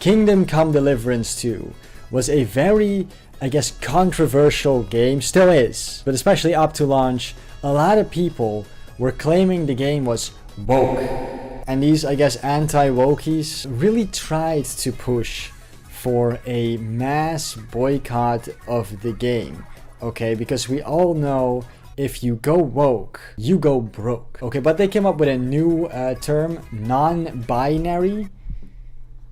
Kingdom Come Deliverance 2 was a very, I guess, controversial game, still is, but especially up to launch, a lot of people were claiming the game was woke. And these, I guess, anti-Wokies really tried to push for a mass boycott of the game, okay? Because we all know if you go woke, you go broke, okay? But they came up with a new term, non-binary.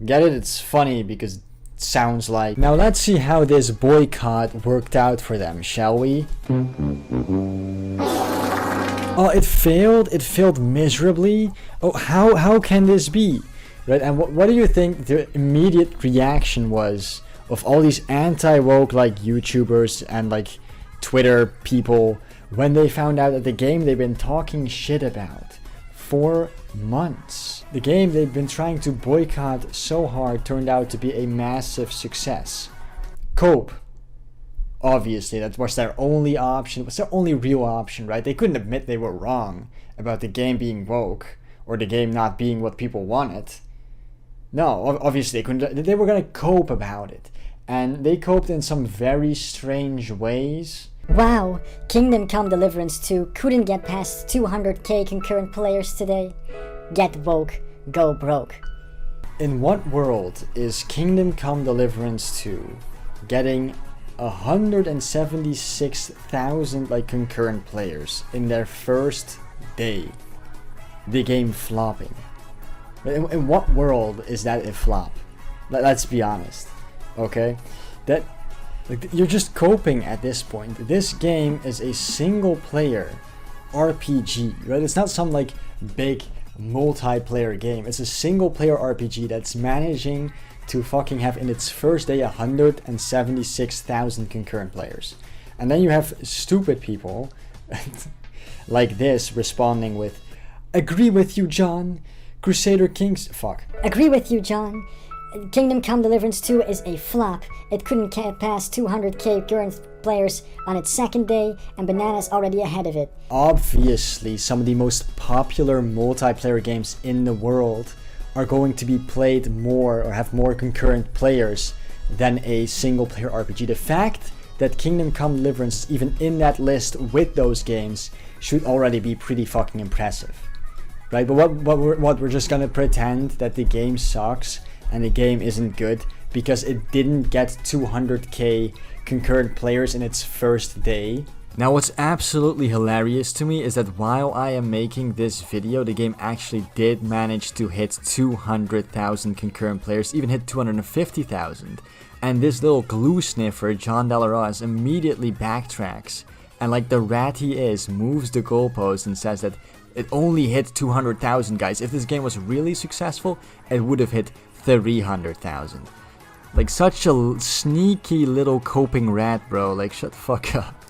Get it? It's funny because it sounds like... Now let's see how this boycott worked out for them, shall we? Oh, it failed. It failed miserably. Oh, how can this be? Right? And what do you think the immediate reaction was of all these anti-woke like YouTubers and like Twitter people when they found out that the game they've been talking shit about for months, the game they've been trying to boycott so hard, turned out to be a massive success? Cope. Obviously, that was their only option. It was their only real option, right? They couldn't admit they were wrong about the game being woke or the game not being what people wanted. No, obviously they couldn't. They were gonna cope about it, and they coped in some very strange ways. Wow, Kingdom Come Deliverance 2 couldn't get past 200k concurrent players today. Get woke, go broke. In what world is Kingdom Come Deliverance 2 getting 176,000 like concurrent players in their first day? The game flopping. In what world is that a flop? Let's be honest, okay? That like, you're just coping at this point. This game is a single player RPG, right? It's not some like big multiplayer game. It's a single player RPG that's managing to fucking have in its first day 176,000 concurrent players. And then you have stupid people like this responding with, "Agree with you, John. Crusader Kings..." Fuck. Agree with you, John. Kingdom Come Deliverance 2 is a flop. It couldn't get past 200k current players on its second day, and Banana's already ahead of it. Obviously, some of the most popular multiplayer games in the world are going to be played more or have more concurrent players than a single player RPG. The fact that Kingdom Come Deliverance is even in that list with those games should already be pretty fucking impressive, right? But what we're just gonna pretend that the game sucks and the game isn't good because it didn't get 200k concurrent players in its first day? Now what's absolutely hilarious to me is that while I am making this video, the game actually did manage to hit 200,000 concurrent players, even hit 250,000. And this little glue sniffer, John Delaroz, immediately backtracks and like the rat he is, moves the goalpost and says that it only hit 200,000 guys. If this game was really successful, it would have hit 300,000. Like such a sneaky little coping rat, bro. Like shut the fuck up.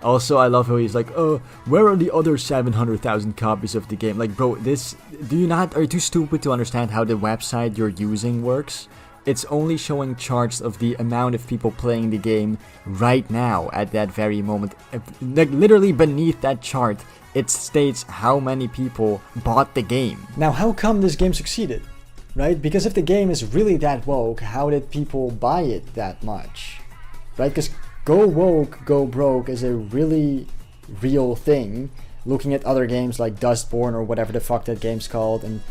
Also, I love how he's like, "Oh, where are the other 700,000 copies of the game?" Like, bro, are you too stupid to understand how the website you're using works? It's only showing charts of the amount of people playing the game right now at that very moment. Like literally beneath that chart, it states how many people bought the game. Now, how come this game succeeded? Right? Because if the game is really that woke, how did people buy it that much? Right? Because go woke, go broke is a really real thing. Looking at other games like Dustborn or whatever the fuck that game's called, and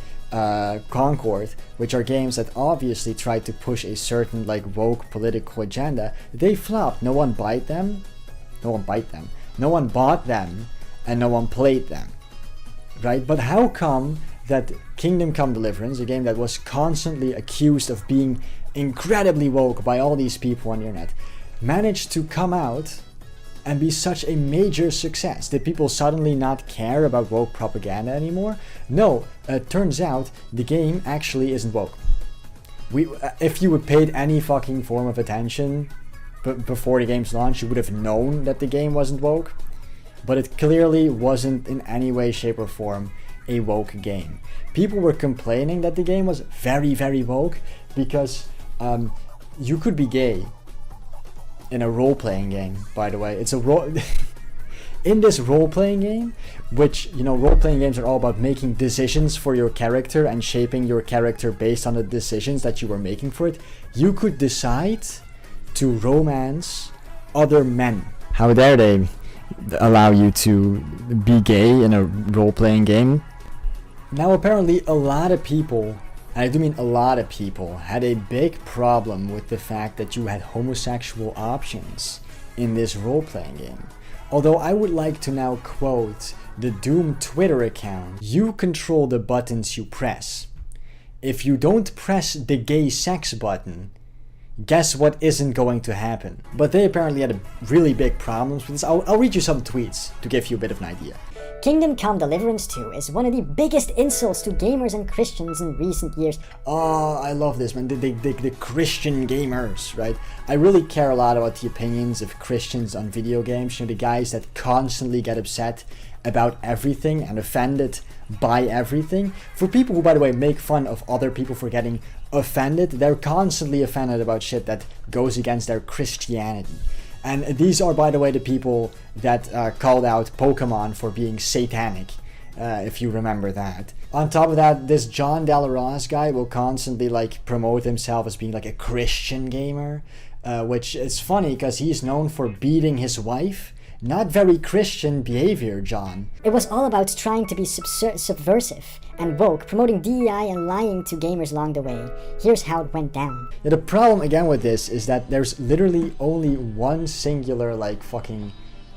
Concord, which are games that obviously try to push a certain like woke political agenda, they flopped. No one bought them. No one bought them, and no one played them. Right? But how come that Kingdom Come Deliverance, a game that was constantly accused of being incredibly woke by all these people on the internet, managed to come out and be such a major success? Did people suddenly not care about woke propaganda anymore? No, it turns out the game actually isn't woke. If you had paid any fucking form of attention before the game's launch, you would have known that the game wasn't woke. But it clearly wasn't in any way, shape or form a woke game. People were complaining that the game was very, very woke because you could be gay in a role-playing game, by the way. in this role-playing game, which, you know, role-playing games are all about making decisions for your character and shaping your character based on the decisions that you were making for it, you could decide to romance other men. How dare they allow you to be gay in a role-playing game? Now apparently a lot of people, and I do mean a lot of people, had a big problem with the fact that you had homosexual options in this role-playing game. Although I would like to now quote the Doom Twitter account, "You control the buttons you press. If you don't press the gay sex button, guess what isn't going to happen?" But they apparently had really big problems with this. I'll read you some tweets to give you a bit of an idea. Kingdom Come Deliverance 2 is one of the biggest insults to gamers and Christians in recent years. Oh, I love this, man. The Christian gamers, right? I really care a lot about the opinions of Christians on video games. You know, the guys that constantly get upset about everything and offended by everything. For people who, by the way, make fun of other people for getting offended, they're constantly offended about shit that goes against their Christianity. And these are, by the way, the people that called out Pokemon for being satanic, if you remember that. On top of that, this John Delaross guy will constantly like promote himself as being like a Christian gamer, which is funny because he's known for beating his wife. Not very Christian behavior, John. It was all about trying to be subversive and woke, promoting DEI and lying to gamers along the way. Here's how it went down. Now, the problem again with this is that there's literally only one singular like fucking,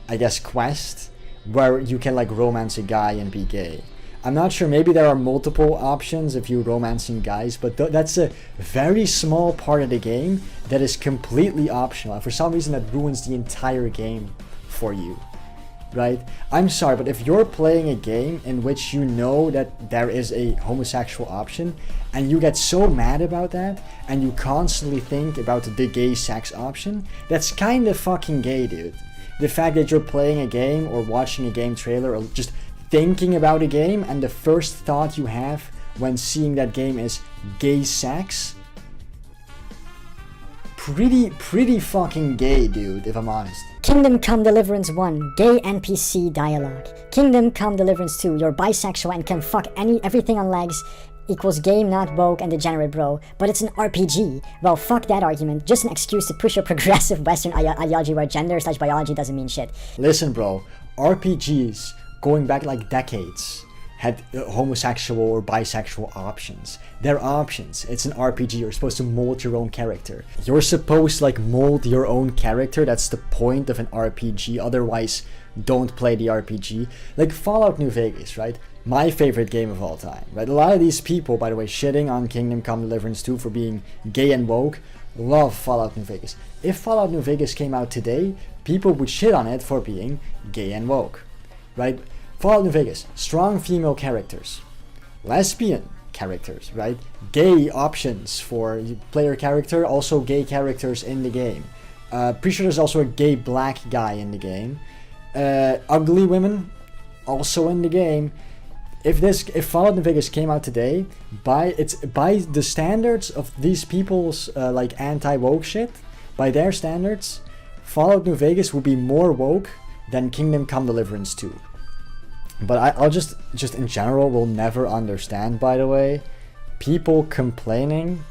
I guess, quest where you can like romance a guy and be gay. I'm not sure, maybe there are multiple options if you're romancing guys, but that's a very small part of the game that is completely optional. And for some reason that ruins the entire game for you, right? I'm sorry, but if you're playing a game in which you know that there is a homosexual option and you get so mad about that and you constantly think about the gay sex option, that's kind of fucking gay, dude. The fact that you're playing a game or watching a game trailer or just thinking about a game and the first thought you have when seeing that game is gay sex, pretty fucking gay, dude, if I'm honest. Kingdom Come Deliverance 1, gay NPC dialogue. Kingdom Come Deliverance 2, you're bisexual and can fuck everything on legs, equals game, not woke and degenerate, bro. But it's an RPG. Well, fuck that argument. Just an excuse to push your progressive Western ideology where gender/biology doesn't mean shit. Listen, bro, RPGs going back like decades had homosexual or bisexual options. They're options. It's an RPG. You're supposed to mold your own character. You're supposed to like mold your own character. That's the point of an RPG. Otherwise, don't play the RPG. Like Fallout New Vegas, right? My favorite game of all time, right? A lot of these people, by the way, shitting on Kingdom Come Deliverance 2 for being gay and woke, love Fallout New Vegas. If Fallout New Vegas came out today, people would shit on it for being gay and woke, right? Fallout New Vegas, strong female characters, lesbian characters, right? Gay options for player character, also gay characters in the game. Pretty sure there's also a gay black guy in the game. Ugly women, also in the game. If Fallout New Vegas came out today, by the standards of these people's like anti-woke shit, by their standards, Fallout New Vegas would be more woke than Kingdom Come Deliverance 2. But I'll just in general will never understand, by the way, people complaining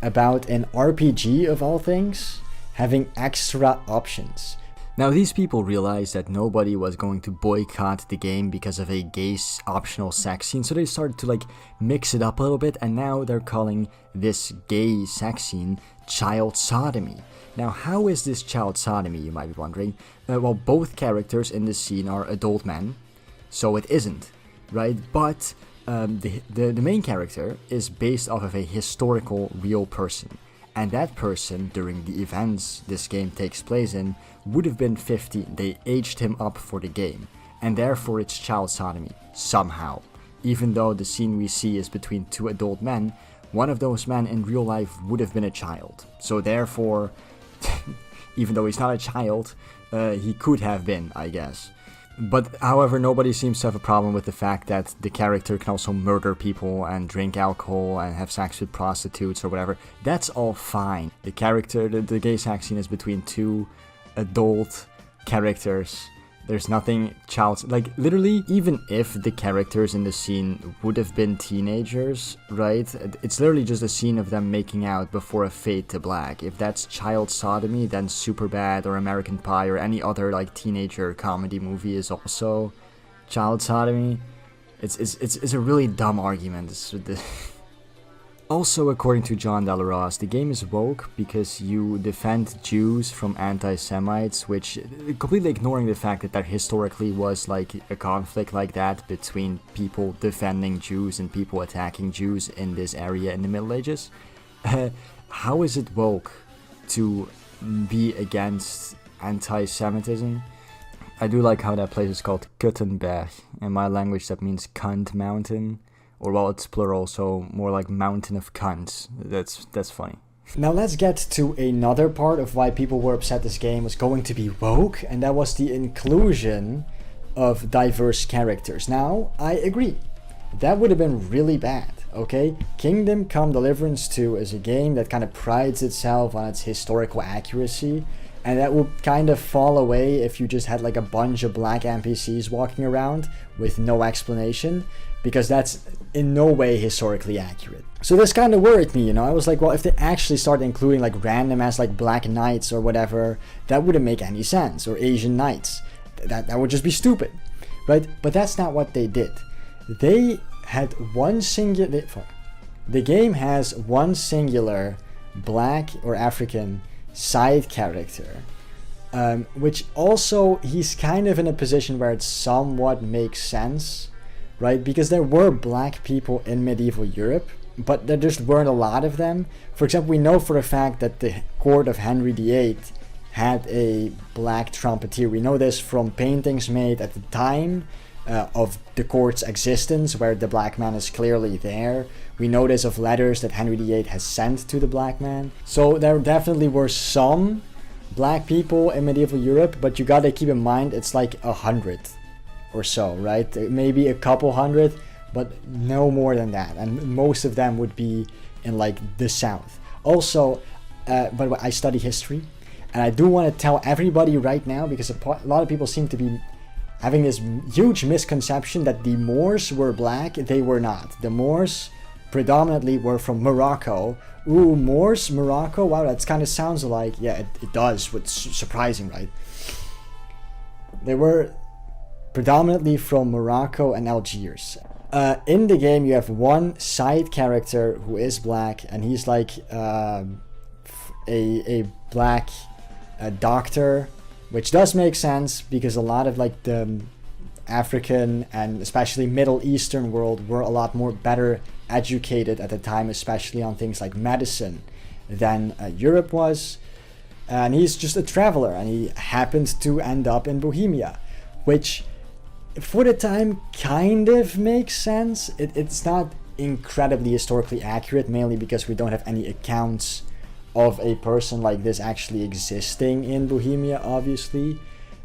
about an RPG of all things having extra options. Now these people realized that nobody was going to boycott the game because of a gay optional sex scene, so they started to like mix it up a little bit, and now they're calling this gay sex scene child sodomy. Now how is this child sodomy, you might be wondering? Well, both characters in this scene are adult men, so it isn't, right? But the main character is based off of a historical real person, and that person, during the events this game takes place in, would have been 15. They aged him up for the game, and therefore it's child sodomy, somehow. Even though the scene we see is between two adult men, one of those men in real life would have been a child. So therefore, even though he's not a child, he could have been, I guess. But however, nobody seems to have a problem with the fact that the character can also murder people and drink alcohol and have sex with prostitutes or whatever. That's all fine. The character, the gay sex scene is between two adult characters There's nothing like literally, even if the characters in the scene would have been teenagers, right? It's literally just a scene of them making out before a fade to black. If that's child sodomy, then Superbad or American Pie or any other like teenager comedy movie is also child sodomy. It's a really dumb argument. Also, according to John Delarose, the game is woke because you defend Jews from anti-Semites, which completely ignoring the fact that there historically was like a conflict like that between people defending Jews and people attacking Jews in this area in the Middle Ages. How is it woke to be against anti-Semitism? I do like how that place is called Kuttenberg. In my language, that means cunt mountain. Or, well, it's plural, so more like mountain of cunts. That's funny. Now let's get to another part of why people were upset this game was going to be woke, and that was the inclusion of diverse characters. Now, I agree. That would have been really bad, okay? Kingdom Come Deliverance 2 is a game that kind of prides itself on its historical accuracy, and that would kind of fall away if you just had like a bunch of black NPCs walking around with no explanation, because that's in no way historically accurate. So this kind of worried me, you know. I was like, well, if they actually started including like random ass like black knights or whatever, that wouldn't make any sense, or Asian knights. That would just be stupid, right? But that's not what they did. They had one singular... The game has one singular black or African side character, which also he's kind of in a position where it somewhat makes sense, right? Because there were black people in medieval Europe, but there just weren't a lot of them. For example, we know for a fact that the court of Henry VIII had a black trumpeter. We know this from paintings made at the time of the court's existence, where the black man is clearly there. We know this of letters that Henry VIII has sent to the black man. So there definitely were some black people in medieval Europe, but you gotta keep in mind it's like 100 or so, right? Maybe a couple hundred, but no more than that. And most of them would be in like the South. Also, but I study history, and I do want to tell everybody right now, because a lot of people seem to be having this huge misconception that the Moors were black. They were not. The Moors predominantly were from Morocco. Ooh, Moors, Morocco? Wow, that kind of sounds alike. Yeah, it does. What's surprising, right? They were predominantly from Morocco and Algiers. In the game, you have one side character who is black, and he's like a black doctor, which does make sense because a lot of like the African and especially Middle Eastern world were a lot more better educated at the time, especially on things like medicine, than Europe was. And he's just a traveler, and he happened to end up in Bohemia, which for the time kind of makes sense. It's not incredibly historically accurate, mainly because we don't have any accounts of a person like this actually existing in Bohemia, obviously.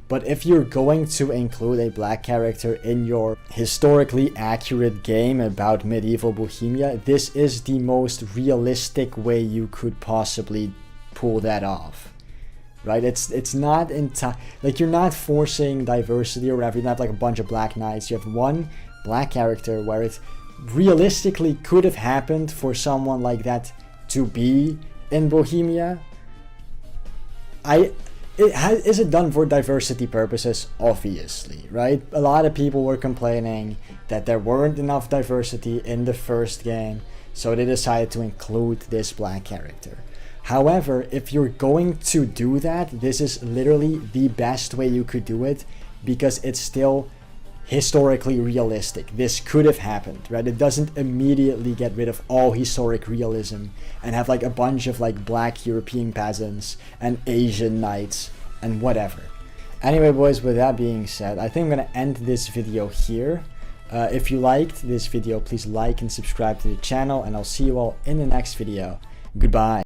But if you're going to include a black character in your historically accurate game about medieval Bohemia, this is the most realistic way you could possibly pull that off. Right? It's not like you're not forcing diversity or whatever. You don't have like a bunch of black knights. You have one black character where it realistically could have happened for someone like that to be in Bohemia. Is it done for diversity purposes? Obviously, right? A lot of people were complaining that there weren't enough diversity in the first game, so they decided to include this black character. However, if you're going to do that, this is literally the best way you could do it, because it's still historically realistic. This could have happened, right? It doesn't immediately get rid of all historic realism and have like a bunch of like black European peasants and Asian knights and whatever. Anyway, boys, with that being said, I think I'm gonna end this video here. If you liked this video, please like and subscribe to the channel, and I'll see you all in the next video. Goodbye.